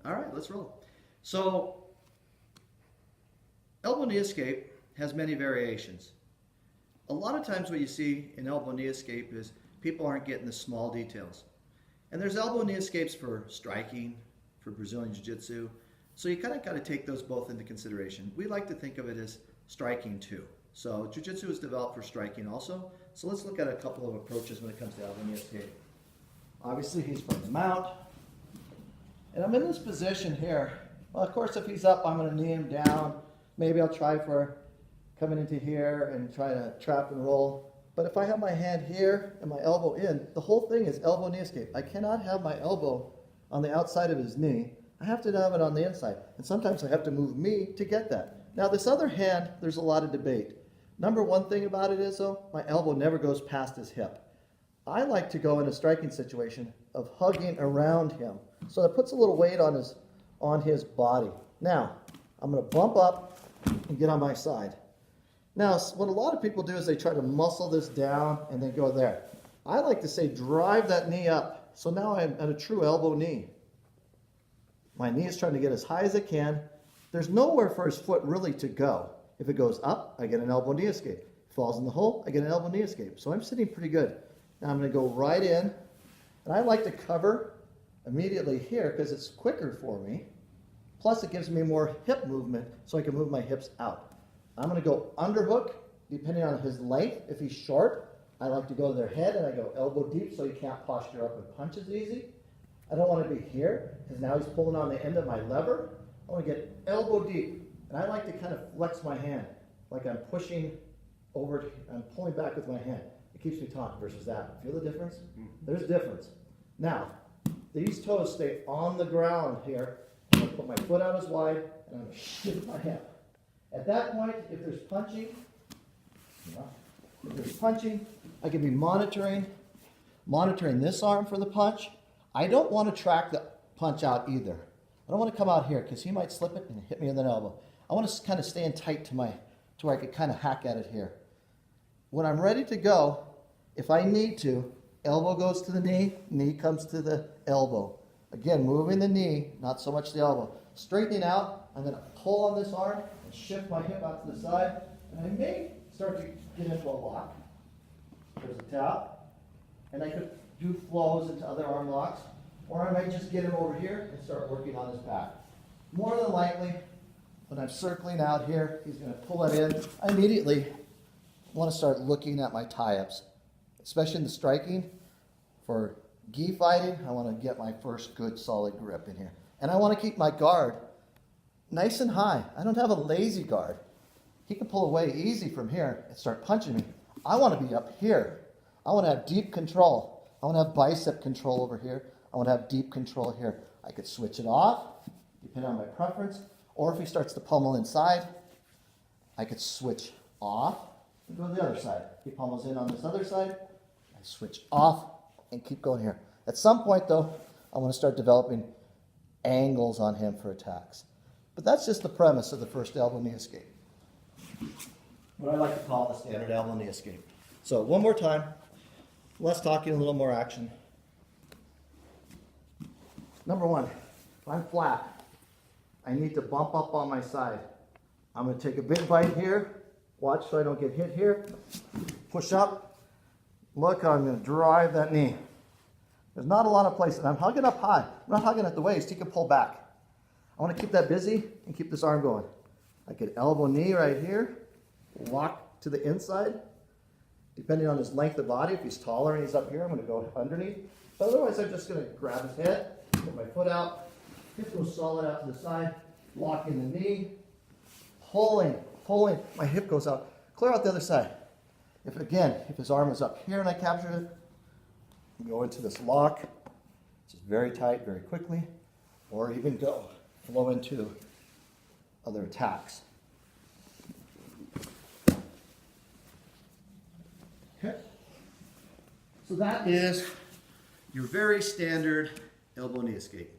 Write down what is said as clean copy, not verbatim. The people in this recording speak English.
All right, let's roll. So, elbow knee escape has many variations. A lot of times what you see in elbow knee escape is people aren't getting the small details. And there's elbow knee escapes for striking, for Brazilian Jiu-Jitsu. So you kind of got to take those both into consideration. We like to think of it as striking too. So Jiu-Jitsu is developed for striking also. So let's look at a couple of approaches when it comes to elbow knee escape. Obviously he's from the mount. And I'm in this position here. Well, of course, if he's up, I'm going to knee him down. Maybe I'll try for coming into here and try to trap and roll. But if I have my hand here and my elbow in, the whole thing is elbow knee escape. I cannot have my elbow on the outside of his knee. I have to have it on the inside. And sometimes I have to move me to get that. Now this other hand, there's a lot of debate. Number one thing about it is though, my elbow never goes past his hip. I like to go in a striking situation of hugging around him. So that puts a little weight on his body. Now, I'm going to bump up and get on my side. Now, what a lot of people do is they try to muscle this down and then go there. I like to say drive that knee up. So now I'm at a true elbow knee. My knee is trying to get as high as it can. There's nowhere for his foot really to go. If it goes up, I get an elbow knee escape. Falls in the hole, I get an elbow knee escape. So I'm sitting pretty good. Now I'm going to go right in. And I like to cover immediately here because it's quicker for me. Plus it gives me more hip movement so I can move my hips out. I'm going to go underhook depending on his length. If he's short, I like to go to their head and I go elbow deep so he can't posture up and punch as easy. I don't want to be here because now he's pulling on the end of my lever. I want to get elbow deep. And I like to kind of flex my hand like I'm pushing over, I'm pulling back with my hand. It keeps me taut versus that. Feel the difference? There's a difference. Now, these toes stay on the ground here. I'm going to put my foot out as wide and I'm going to shift my hip. At that point, if there's punching, I can be monitoring this arm for the punch. I don't want to track the punch out either. I don't want to come out here because he might slip it and hit me with an elbow. I want to kind of stay in tight to where I could kind of hack at it here. When I'm ready to go, if I need to, elbow goes to the knee, knee comes to the elbow. Again, moving the knee, not so much the elbow. Straightening out, I'm going to pull on this arm and shift my hip out to the side. And I may start to get into a lock. There's a tap. And I could do flows into other arm locks. Or I might just get him over here and start working on his back. More than likely, when I'm circling out here, he's going to pull it in. I immediately want to start looking at my tie-ups, especially in the striking. For gi fighting, I want to get my first good solid grip in here. And I want to keep my guard nice and high. I don't have a lazy guard. He can pull away easy from here and start punching me. I want to be up here. I want to have deep control. I want to have bicep control over here. I want to have deep control here. I could switch it off, depending on my preference. Or if he starts to pummel inside, I could switch off and go to the other side. He pummels in on this other side. I switch off and keep going here. At some point, though, I want to start developing angles on him for attacks. But that's just the premise of the first elbow knee escape. What I like to call the standard elbow knee escape. So one more time, less talking, a little more action. Number one, if I'm flat, I need to bump up on my side. I'm going to take a big bite here. Watch so I don't get hit here. Push up. Look, I'm going to drive that knee. There's not a lot of places. I'm hugging up high. I'm not hugging at the waist. He can pull back. I want to keep that busy and keep this arm going. I could elbow knee right here. Lock to the inside. Depending on his length of body, if he's taller and he's up here, I'm going to go underneath. But otherwise, I'm just going to grab his head, put my foot out, hip goes solid out to the side, locking the knee, pulling, my hip goes out, clear out the other side. If his arm is up here and I capture it, go into this lock, it's very tight, very quickly, or even flow into other attacks. Okay. So that is your very standard elbow knee escape.